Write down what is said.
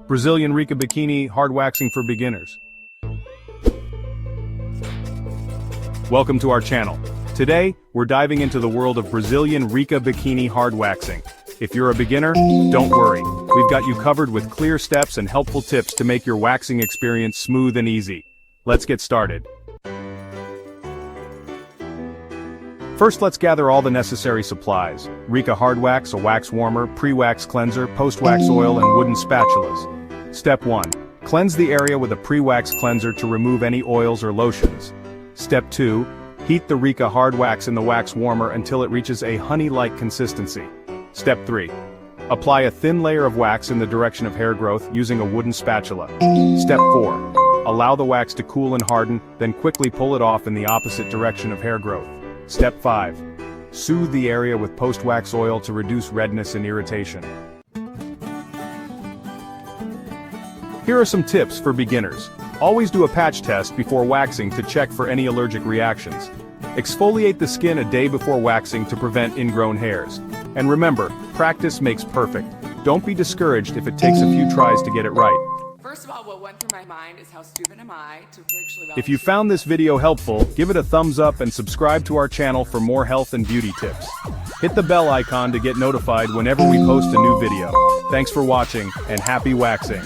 Brazilian Rica Bikini Hard Waxing for Beginners. Welcome to our channel. Today, we're diving into the world of Brazilian Rica Bikini Hard Waxing. If you're a beginner, don't worry. We've got you covered with clear steps and helpful tips to make your waxing experience smooth and easy. Let's get started. First, let's gather all the necessary supplies. Rica Hard Wax, a wax warmer, pre-wax cleanser, post-wax oil, and wooden spatulas. Step 1. Cleanse the area with a pre-wax cleanser to remove any oils or lotions. Step 2. Heat the Rica Hard Wax in the wax warmer until it reaches a honey-like consistency. Step 3. Apply a thin layer of wax in the direction of hair growth using a wooden spatula. Step 4. Allow the wax to cool and harden, then quickly pull it off in the opposite direction of hair growth. Step 5. Soothe the area with post-wax oil to reduce redness and irritation. Here are some tips for beginners. Always do a patch test before waxing to check for any allergic reactions. Exfoliate the skin a day before waxing to prevent ingrown hairs. And remember, practice makes perfect. Don't be discouraged if it takes a few tries to get it right. First of all, what went through my mind is how stupid am I to actually... If you found this video helpful, give it a thumbs up and subscribe to our channel for more health and beauty tips. Hit the bell icon to get notified whenever we post a new video. Thanks for watching, and happy waxing!